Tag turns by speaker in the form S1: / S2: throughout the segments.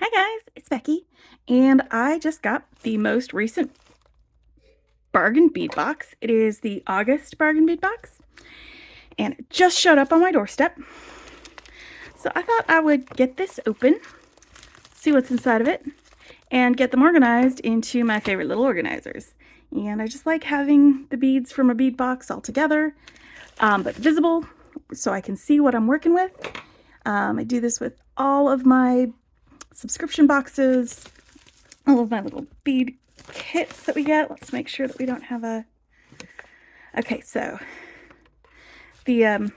S1: Hi guys, it's Becky, and I just got the most recent bargain bead box. It is the August Bargain Bead Box, and it just showed up on my doorstep. So I thought I would get this open, see what's inside of it, and get them organized into my favorite little organizers. And I just like having the beads from a bead box all together, but visible, so I can see what I'm working with. I do this with all of my subscription boxes, all of my little bead kits that we get. Let's make sure that we don't have a... Okay, so the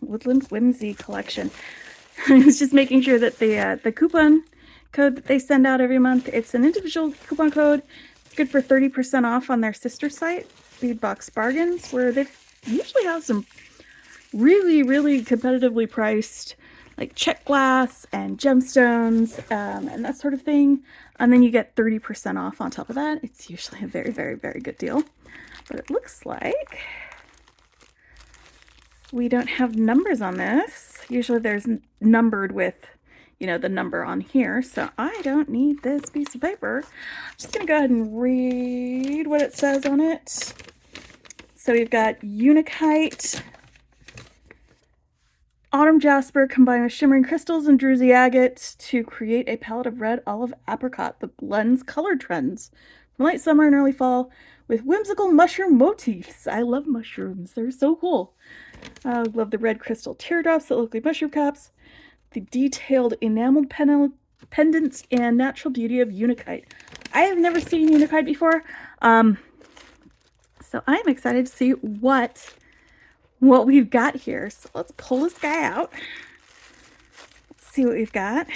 S1: Woodland Whimsy collection. I was just making sure that the coupon code that they send out every month, it's an individual coupon code. It's good for 30% off on their sister site, Bead Box Bargains, where they usually have some really, really competitively priced like check glass and gemstones and that sort of thing. And then you get 30% off on top of that. It's usually a very, very, very good deal. But it looks like we don't have numbers on this. Usually there's numbered with, you know, the number on here. So I don't need this piece of paper. I'm just going to go ahead and read what it says on it. So we've got Unikite Autumn Jasper combined with shimmering crystals and druzy agate to create a palette of red olive apricot that blends color trends from late summer and early fall with whimsical mushroom motifs. I love mushrooms. They're so cool. I love the red crystal teardrops that look like mushroom caps, the detailed enameled pendants, and natural beauty of Unikite. I have never seen Unikite before, so I'm excited to see what we've got here. So let's pull this guy out. Let's see what we've got.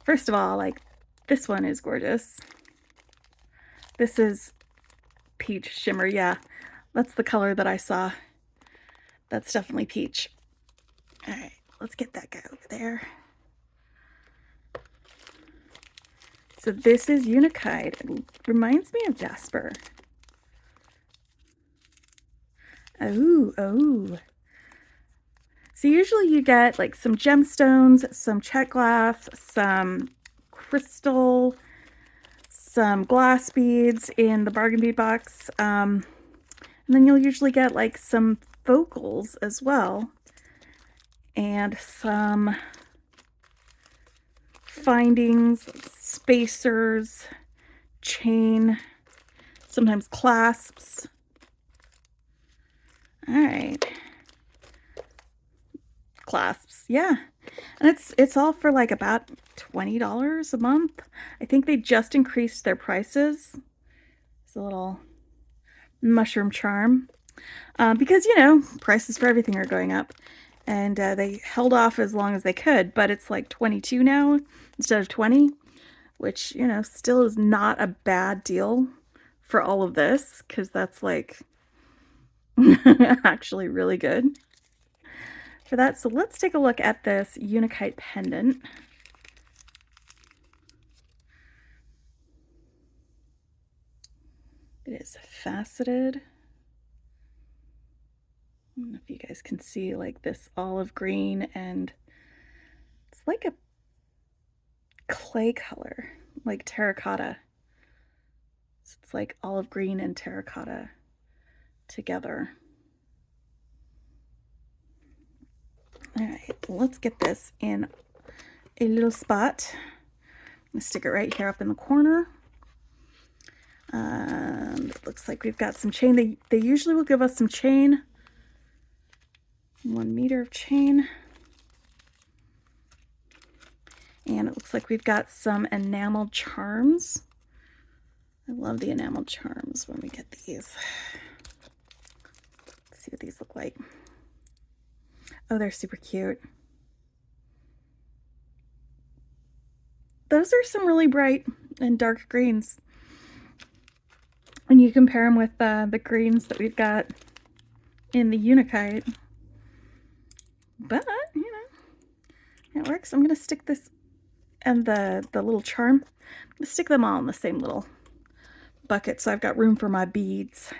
S1: First of all, like, this one is gorgeous. This is peach shimmer. Yeah, that's the color that I saw. That's definitely peach. All right, let's get that guy over there. So this is Unikite. It reminds me of Jasper. Oh. So usually you get like some gemstones, some check glass, some crystal, some glass beads in the bargain bead box. And then you'll usually get like some focals as well. And some findings, spacers, chain, sometimes clasps. All right. Clasps, yeah. And it's all for like about $20 a month. I think they just increased their prices. It's a little mushroom charm. Because, you know, prices for everything are going up. And they held off as long as they could, but it's like 22 now instead of 20, which, you know, still is not a bad deal for all of this, because that's like actually really good for that. So let's take a look at this Unikite pendant. It is faceted. I don't know if you guys can see like this olive green, and it's like a clay color, like terracotta. So it's like olive green and terracotta together. All right, let's get this in a little spot. I'm gonna stick it right here up in the corner. It looks like we've got some chain. They usually will give us some chain. 1 meter of chain. And it looks like we've got some enameled charms. I love the enameled charms when we get these. Let's see what these look like. Oh, they're super cute. Those are some really bright and dark greens. And you compare them with the greens that we've got in the Unikite. But, you know, it works. I'm going to stick this and the little charm. I'm going to stick them all in the same little bucket so I've got room for my beads.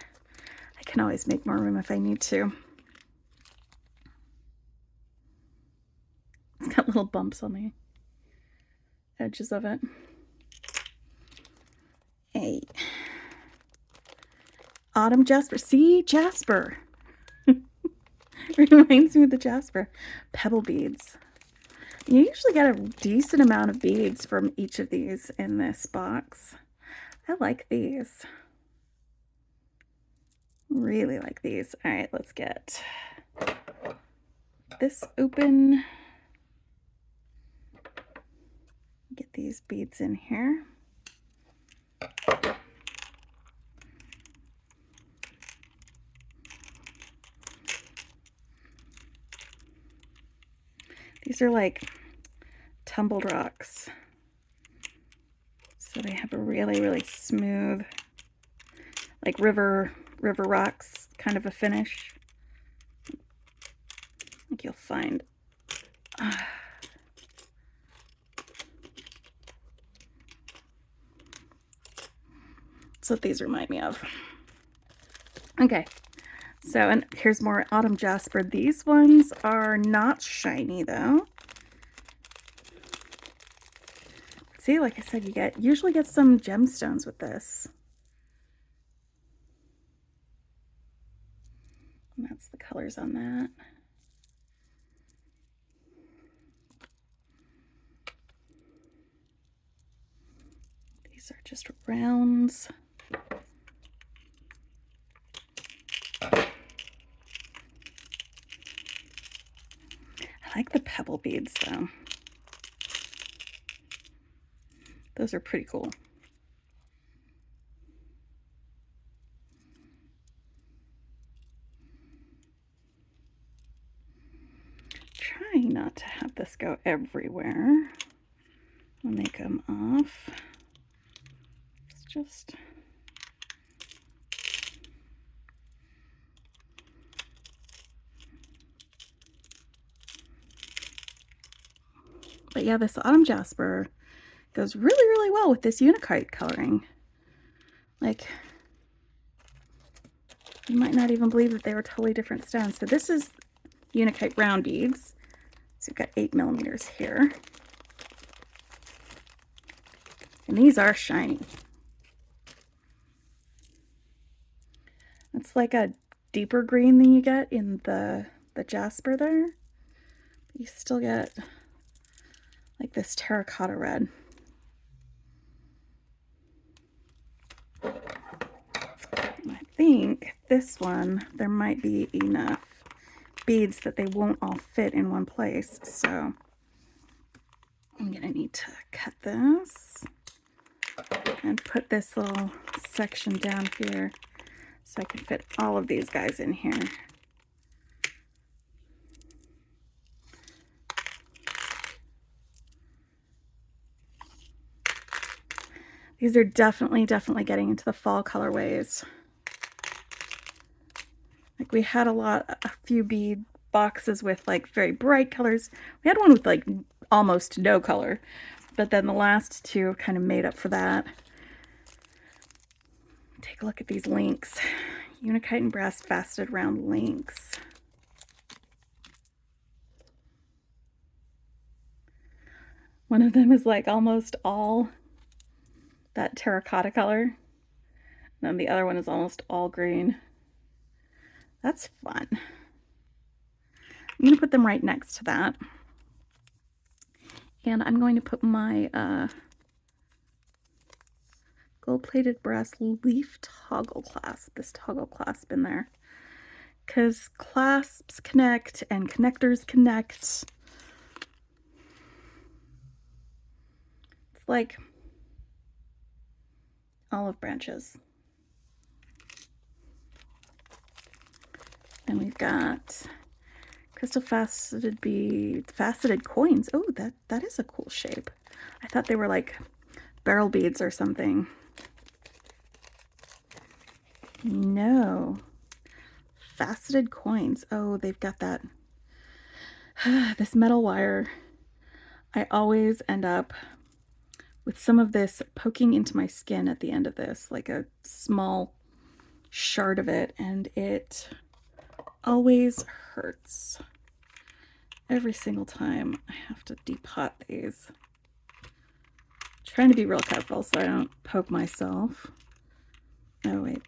S1: I can always make more room if I need to. It's got little bumps on me. edges of it. A Autumn Jasper. See, Jasper. Reminds me of the Jasper. Pebble beads. You usually get a decent amount of beads from each of these in this box. I like these. Really like these. All right, let's get this open. Get these beads in here. These are like tumbled rocks. So they have a really, really smooth, like river rocks kind of a finish. I think you'll find. That's what these remind me of. Okay. So, and here's more Autumn Jasper. These ones are not shiny though. See, like I said, you usually get some gemstones with this. And that's the colors on that. These are just rounds. I like the pebble beads though. Those are pretty cool. Trying not to have this go everywhere when they come off. It's just but yeah, this Autumn Jasper goes really, really well with this Unikite coloring. Like, you might not even believe that they were totally different stones. So this is Unikite round beads. So you've got 8mm here. And these are shiny. It's like a deeper green than you get in the Jasper there. But you still get like this terracotta red. I think this one, there might be enough beads that they won't all fit in one place. So I'm gonna need to cut this and put this little section down here so I can fit all of these guys in here. These are definitely getting into the fall colorways. Like we had a few bead boxes with like very bright colors. We had one with like almost no color, but then the last two kind of made up for that. Take a look at these links. Unikite and brass faceted round links. One of them is like almost all that terracotta color. And then the other one is almost all green. That's fun. I'm going to put them right next to that. And I'm going to put my gold-plated brass leaf toggle clasp, this toggle clasp in there. Because clasps connect and connectors connect. It's like olive branches. And we've got crystal faceted beads, faceted coins. Oh, that is a cool shape. I thought they were like barrel beads or something. No. Faceted coins. Oh, they've got that. This metal wire. I always end up with some of this poking into my skin at the end of this, like a small shard of it, and it always hurts. Every single time I have to depot these. Trying to be real careful so I don't poke myself. Oh, wait.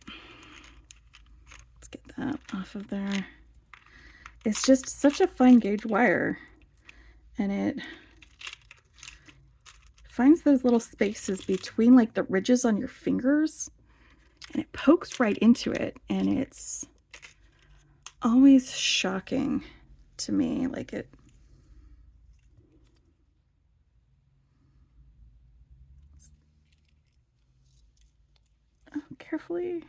S1: Let's get that off of there. It's just such a fine gauge wire, and it finds those little spaces between like the ridges on your fingers, and it pokes right into it, and it's always shocking to me. Like it carefully.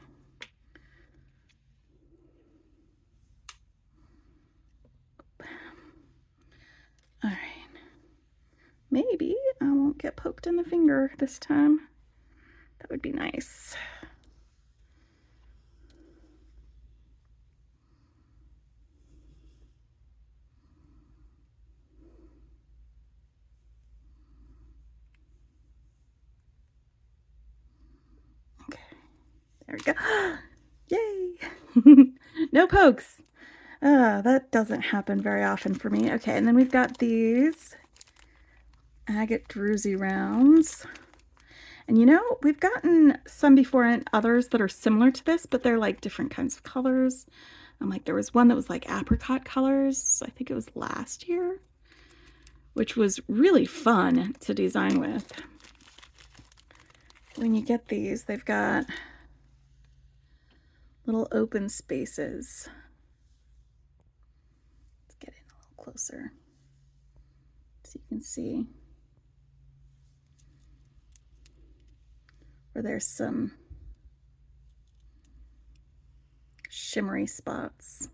S1: All right. Maybe I won't get poked in the finger this time. That would be nice. Okay. There we go. Yay! No pokes. That doesn't happen very often for me. Okay, and then we've got these agate druzy rounds. And you know, we've gotten some before and others that are similar to this, but they're like different kinds of colors. Like there was one that was like apricot colors. I think it was last year, which was really fun to design with. When you get these, they've got little open spaces. Let's get in a little closer so you can see where there's some shimmery spots.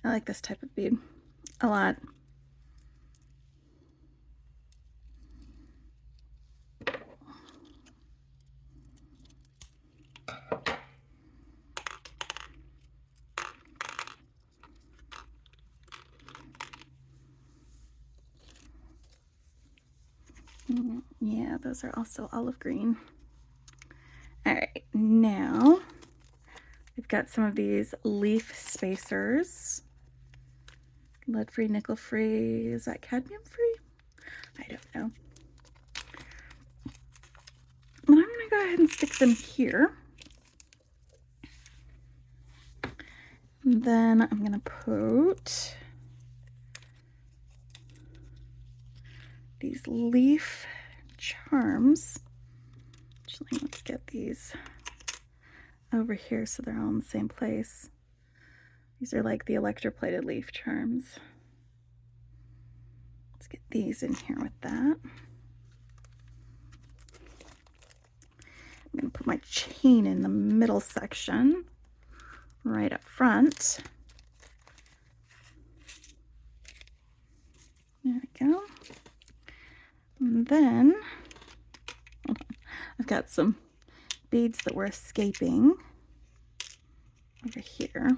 S1: I like this type of bead a lot. Yeah, those are also olive green. All right, now we've got some of these leaf spacers. Lead-free, nickel-free. Is that cadmium-free? I don't know. But I'm going to go ahead and stick them here. And then I'm going to put these leaf charms. Actually, let's get these over here so they're all in the same place. These are like the electroplated leaf charms. Let's get these in here with that. I'm going to put my chain in the middle section, right up front. There we go. And then I've got some beads that were escaping over here.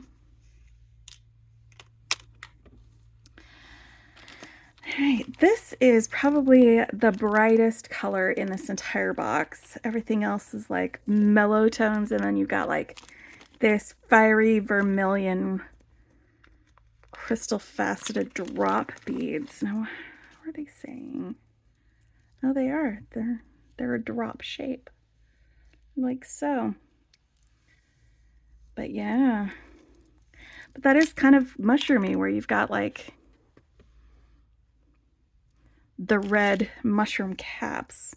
S1: All right, this is probably the brightest color in this entire box. Everything else is like mellow tones, and then you've got like this fiery vermilion crystal faceted drop beads. Now, what are they saying? Oh, they are. They're a drop shape, like so. But yeah, but that is kind of mushroomy, where you've got like the red mushroom caps.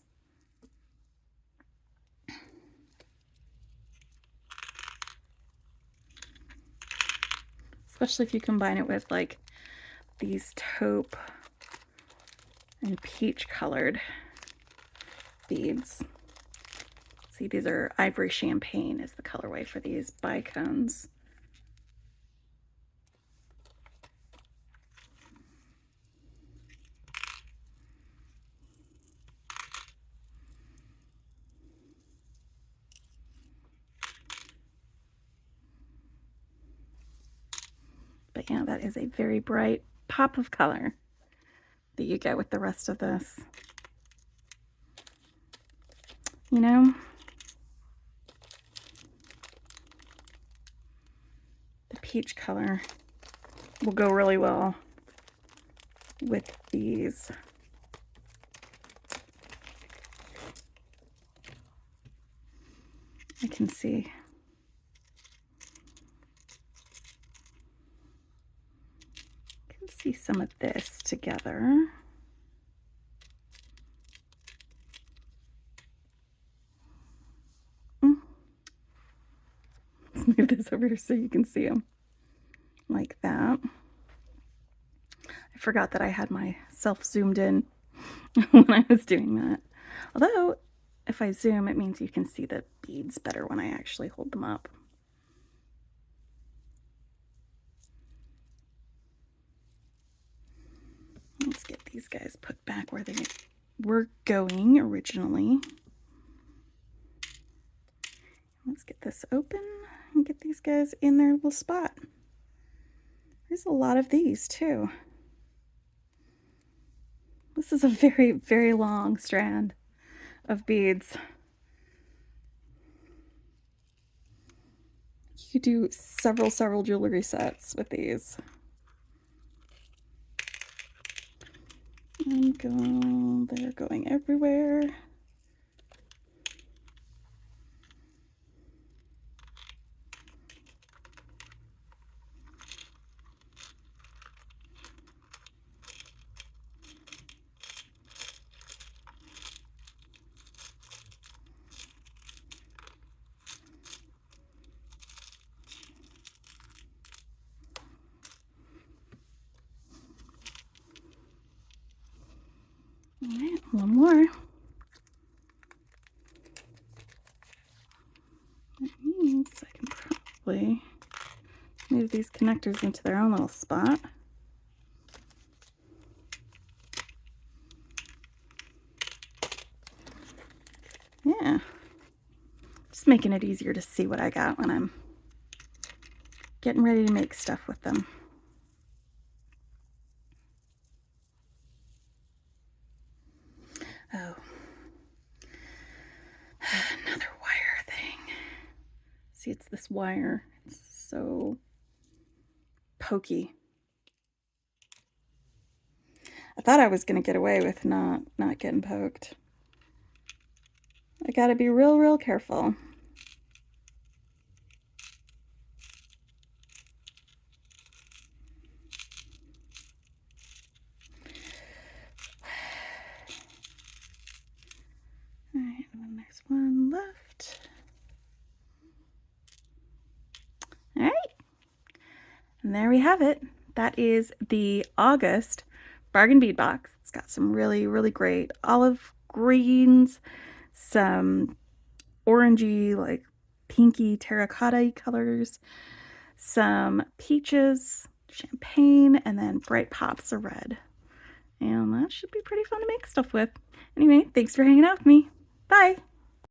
S1: Especially if you combine it with like these taupe and peach colored beads. See, these are ivory champagne is the colorway for these bicones. But yeah, that is a very bright pop of color that you get with the rest of this. You know, the peach color will go really well with these. I can see. See some of this together. Let's move this over here so you can see them like that. I forgot that I had myself zoomed in when I was doing that. Although, if I zoom, it means you can see the beads better when I actually hold them up. Let's get these guys put back where they were going originally. Let's get this open and get these guys in their little spot. There's a lot of these too. This is a very, very long strand of beads. You could do several jewelry sets with these. And they're going everywhere. All right, one more. That means I can probably move these connectors into their own little spot. Yeah, just making it easier to see what I got when I'm getting ready to make stuff with them. Oh, another wire thing. See, it's this wire. It's so pokey. I thought I was going to get away with not getting poked. I got to be real careful. All right, and then there's one left. All right, and there we have it. That is the August Bargain Bead Box. It's got some really great olive greens, some orangey, like pinky terracotta colors, some peaches, champagne, and then bright pops of red. And that should be pretty fun to make stuff with. Anyway, thanks for hanging out with me. Bye!